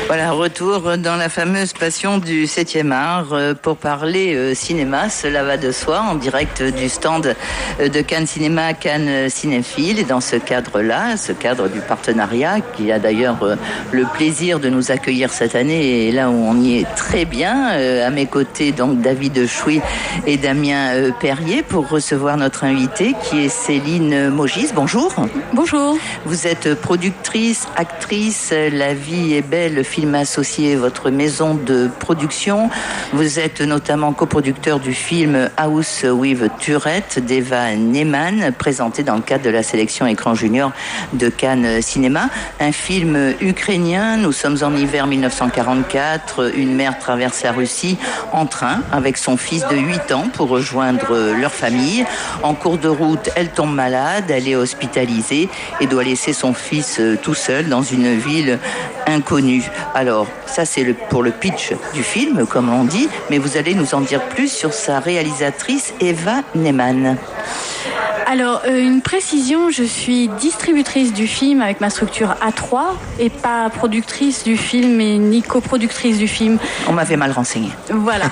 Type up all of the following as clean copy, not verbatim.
Voilà, retour dans la fameuse passion du 7e art pour parler cinéma, cela va de soi, en direct du stand de Cannes Cinéma, Cannes Cinéphile. Et dans ce cadre-là, ce cadre du partenariat, qui a d'ailleurs le plaisir de nous accueillir cette année, et là où on y est très bien, à mes côtés, donc David Chouy et Damien Perrier, pour recevoir notre invitée, qui est Céline Mogis. Bonjour. Bonjour. Vous êtes productrice, actrice, La vie est belle, film associé, votre maison de production. Vous êtes notamment coproducteur du film House with Tourette d'Eva Neyman, présenté dans le cadre de la sélection Écran Junior de Cannes Cinéma. Un film ukrainien, nous sommes en hiver 1944, une mère traverse la Russie en train avec son fils de 8 ans pour rejoindre leur famille. En cours de route, elle tombe malade, elle est hospitalisée et doit laisser son fils tout seul dans une ville inconnue. Alors, ça c'est pour le pitch du film, comme on dit, mais vous allez nous en dire plus sur sa réalisatrice Eva Neyman. Alors, une précision, je suis distributrice du film avec ma structure A3 et pas productrice du film et ni coproductrice du film. On m'avait mal renseigné. Voilà.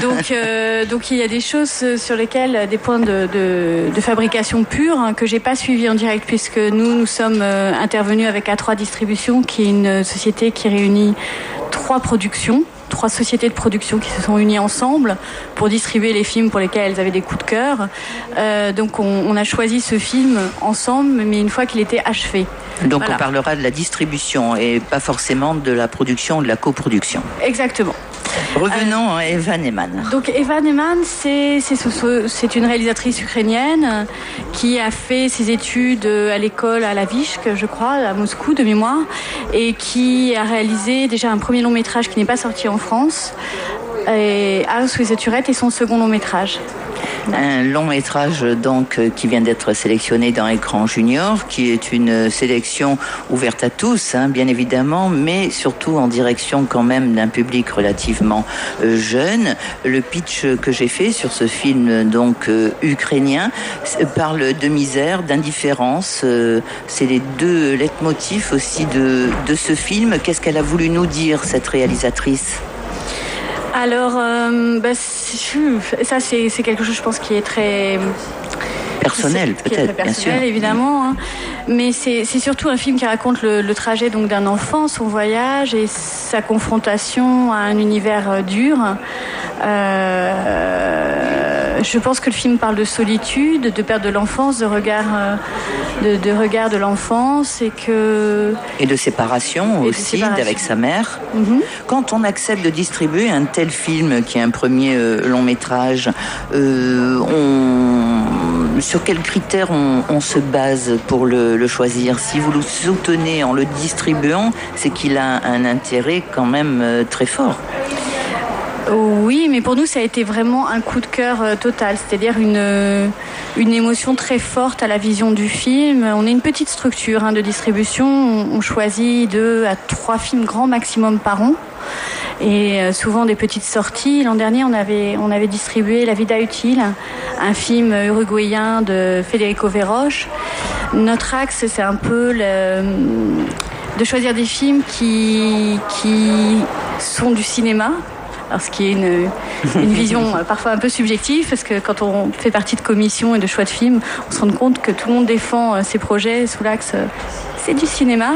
Donc il y a des choses sur lesquelles, des points de fabrication pure, que j'ai pas suivi en direct, puisque nous sommes intervenus avec A3 Distribution, qui est une société qui réunit 3 sociétés de production qui se sont unies ensemble pour distribuer les films pour lesquels elles avaient des coups de cœur. Donc on a choisi ce film ensemble, mais une fois qu'il était achevé. Donc voilà. On parlera de la distribution et pas forcément de la production ou de la coproduction. Exactement. Revenons à Eva Neyman. Donc Eva Neyman, c'est une réalisatrice ukrainienne qui a fait ses études à l'école à la Vishk, je crois, à Moscou de mémoire, et qui a réalisé déjà un premier long métrage qui n'est pas sorti en France, et House with Tourette est son second long métrage. Un long métrage donc qui vient d'être sélectionné dans Écran Junior, qui est une sélection ouverte à tous, bien évidemment, mais surtout en direction quand même d'un public relativement jeune. Le pitch que j'ai fait sur ce film donc ukrainien parle de misère, d'indifférence. C'est les deux leitmotifs aussi de ce film. Qu'est-ce qu'elle a voulu nous dire, cette réalisatrice ? Alors, ça c'est quelque chose, je pense, qui est très personnel, peut-être, très personnel, bien sûr. Évidemment. Mais c'est surtout un film qui raconte le trajet donc d'un enfant, son voyage et sa confrontation à un univers dur. Je pense que le film parle de solitude, de perte de l'enfance, de regard de l'enfance et de séparation aussi, avec sa mère. Mm-hmm. Quand on accepte de distribuer un tel film qui est un premier long métrage, sur quels critères on se base pour le choisir? Si vous le soutenez en le distribuant, c'est qu'il a un intérêt quand même très fort. Oui, mais pour nous, ça a été vraiment un coup de cœur total, c'est-à-dire une émotion très forte à la vision du film. On est une petite structure de distribution, on choisit 2 à 3 films grand maximum par an. Et souvent des petites sorties. L'an dernier, on avait distribué La Vida Utile, un film uruguayen de Federico Veroche. Notre axe, c'est un peu de choisir des films qui sont du cinéma. Alors, ce qui est une vision parfois un peu subjective, parce que quand on fait partie de commissions et de choix de films, on se rend compte que tout le monde défend ses projets sous l'axe c'est du cinéma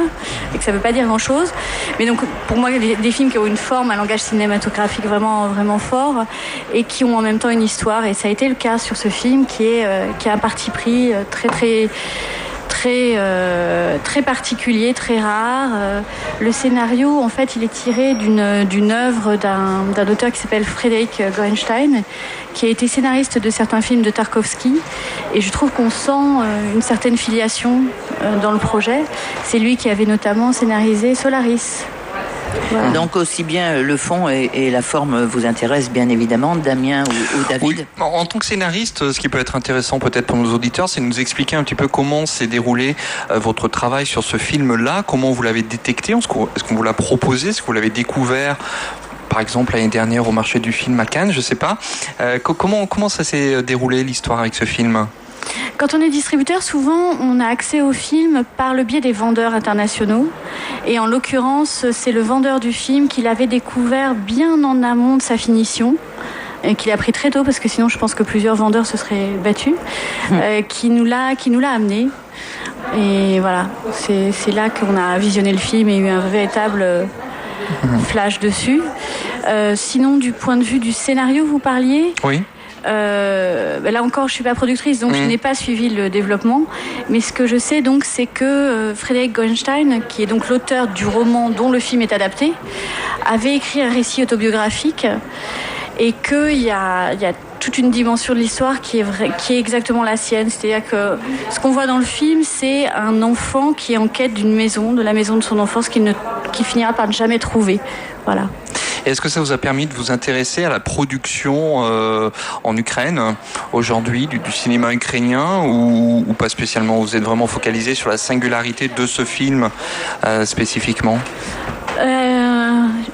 et que ça ne veut pas dire grand-chose. Mais donc, pour moi, des films qui ont une forme, un langage cinématographique vraiment, vraiment fort et qui ont en même temps une histoire. Et ça a été le cas sur ce film qui a un parti pris très particulier, très rare. Le scénario, en fait, il est tiré d'une œuvre d'un auteur qui s'appelle Frédéric Gorenstein, qui a été scénariste de certains films de Tarkovsky. Et je trouve qu'on sent une certaine filiation dans le projet. C'est lui qui avait notamment scénarisé Solaris. Voilà. Donc aussi bien le fond et la forme vous intéressent bien évidemment, Damien ou David. Oui. En tant que scénariste, ce qui peut être intéressant peut-être pour nos auditeurs, c'est de nous expliquer un petit peu comment s'est déroulé votre travail sur ce film-là, comment vous l'avez détecté, est-ce qu'on vous l'a proposé, est-ce que vous l'avez découvert par exemple l'année dernière au marché du film à Cannes, je sais pas. Comment ça s'est déroulé l'histoire avec ce film ? Quand on est distributeur, souvent on a accès au film par le biais des vendeurs internationaux. Et en l'occurrence, c'est le vendeur du film qui l'avait découvert bien en amont de sa finition. Et qu'il a pris très tôt, parce que sinon je pense que plusieurs vendeurs se seraient battus, qui nous l'a amené. Et voilà, c'est là qu'on a visionné le film et eu un véritable flash dessus. Sinon, du point de vue du scénario, vous parliez ? Oui. Là encore, je suis pas productrice, donc je n'ai pas suivi le développement. Mais ce que je sais, donc, c'est que Frédéric Goenstein, qui est donc l'auteur du roman dont le film est adapté, avait écrit un récit autobiographique. Et qu'il y a toute une dimension de l'histoire qui est exactement la sienne. C'est-à-dire que ce qu'on voit dans le film, c'est un enfant qui est en quête d'une maison, de la maison de son enfance, qu'il finira par ne jamais trouver. Voilà. Est-ce que ça vous a permis de vous intéresser à la production en Ukraine aujourd'hui, du cinéma ukrainien, ou pas spécialement? Vous êtes vraiment focalisé sur la singularité de ce film spécifiquement?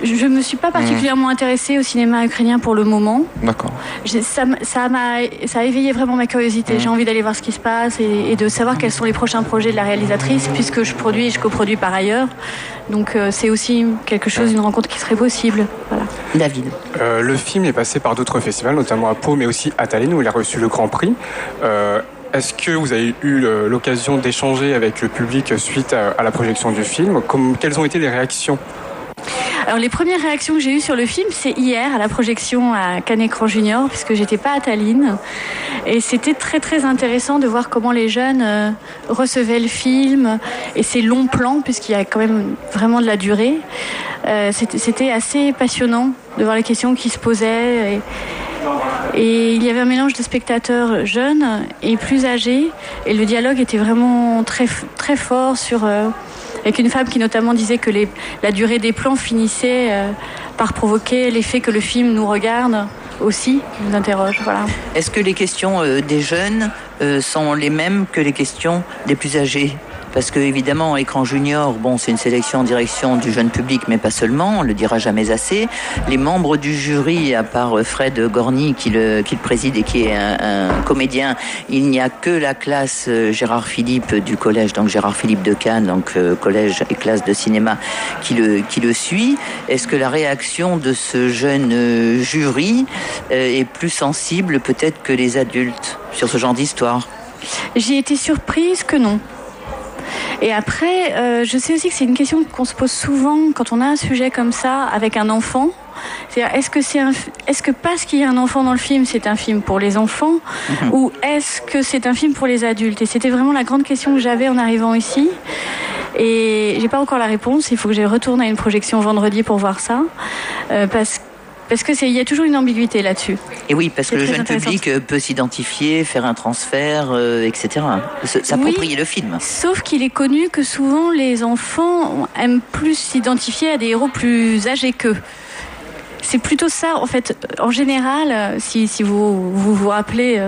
Je me suis pas particulièrement intéressée au cinéma ukrainien pour le moment. D'accord. Ça a éveillé vraiment ma curiosité. J'ai envie d'aller voir ce qui se passe et de savoir quels sont les prochains projets de la réalisatrice, puisque je produis et je coproduis par ailleurs. Donc c'est aussi quelque chose, une rencontre qui serait possible. Voilà. David. Le film est passé par d'autres festivals, notamment à Pau, mais aussi à Tallinn, où il a reçu le Grand Prix. Est-ce que vous avez eu l'occasion d'échanger avec le public suite à la projection du film? Quelles ont été les réactions? Alors les premières réactions que j'ai eues sur le film, c'est hier à la projection à Cannes Écran Junior, puisque j'étais pas à Tallinn. Et c'était très très intéressant de voir comment les jeunes recevaient le film et ces longs plans, puisqu'il y a quand même vraiment de la durée. C'était assez passionnant de voir les questions qui se posaient. Et il y avait un mélange de spectateurs jeunes et plus âgés. Et le dialogue était vraiment très, très fort avec une femme qui notamment disait que la durée des plans finissait par provoquer l'effet que le film nous regarde aussi, nous interroge. Voilà. Est-ce que les questions des jeunes sont les mêmes que les questions des plus âgés ? Parce que évidemment, Écran Junior, c'est une sélection en direction du jeune public, mais pas seulement, on le dira jamais assez. Les membres du jury, à part Fred Gorny qui le préside et qui est un comédien, il n'y a que la classe Gérard Philippe du collège, donc Gérard Philippe de Cannes, donc collège et classe de cinéma, qui le suit. Est-ce que la réaction de ce jeune jury est plus sensible peut-être que les adultes sur ce genre d'histoire ? J'ai été surprise que non. Et après, je sais aussi que c'est une question qu'on se pose souvent quand on a un sujet comme ça avec un enfant. C'est-à-dire, est-ce que parce qu'il y a un enfant dans le film, c'est un film pour les enfants, ou est-ce que c'est un film pour les adultes? Et c'était vraiment la grande question que j'avais en arrivant ici. Et j'ai pas encore la réponse. Il faut que je retourne à une projection vendredi pour voir ça, parce que il y a toujours une ambiguïté là-dessus. Et oui, parce que le jeune public peut s'identifier, faire un transfert, etc. S'approprier le film. Sauf qu'il est connu que souvent les enfants aiment plus s'identifier à des héros plus âgés qu'eux. C'est plutôt ça, en fait. En général, si vous rappelez...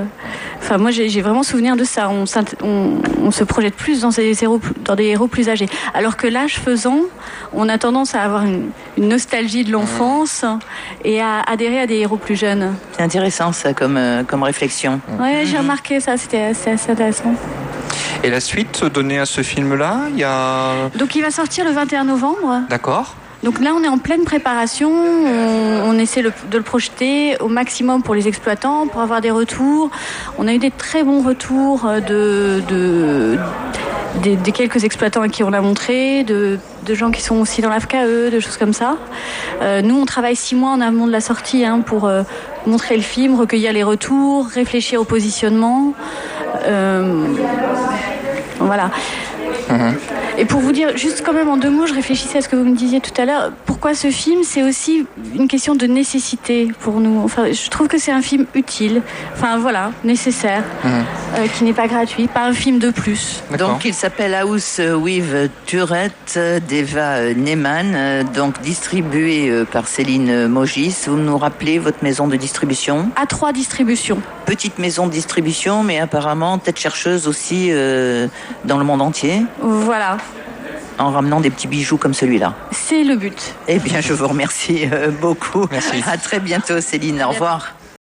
moi, j'ai vraiment souvenir de ça. On se projette plus dans des héros plus âgés. Alors que l'âge faisant, on a tendance à avoir une nostalgie de l'enfance et à adhérer à des héros plus jeunes. C'est intéressant, ça, comme réflexion. Ouais, j'ai remarqué ça. C'était assez intéressant. Et la suite donnée à ce film-là, Donc, il va sortir le 21 novembre. D'accord. Donc là, on est en pleine préparation. On essaie de le projeter au maximum pour les exploitants, pour avoir des retours. On a eu des très bons retours des quelques exploitants à qui on a montré, de gens qui sont aussi dans l'AFKE, de choses comme ça. Nous, on travaille 6 mois en amont de la sortie pour montrer le film, recueillir les retours, réfléchir au positionnement. Voilà. Et pour vous dire, juste quand même en 2 mots, je réfléchissais à ce que vous me disiez tout à l'heure. Pourquoi ce film? C'est aussi une question de nécessité pour nous. Enfin, je trouve que c'est un film utile. Enfin, voilà, nécessaire, qui n'est pas gratuit. Pas un film de plus. D'accord. Donc, il s'appelle House with Turret d'Eva Neyman, donc distribué par Céline Mogis. Vous nous rappelez votre maison de distribution? A3 Distribution. Petite maison de distribution, mais apparemment tête chercheuse aussi dans le monde entier. Voilà. En ramenant des petits bijoux comme celui-là. C'est le but. Eh bien, je vous remercie beaucoup. Merci. À très bientôt, Céline. Au revoir.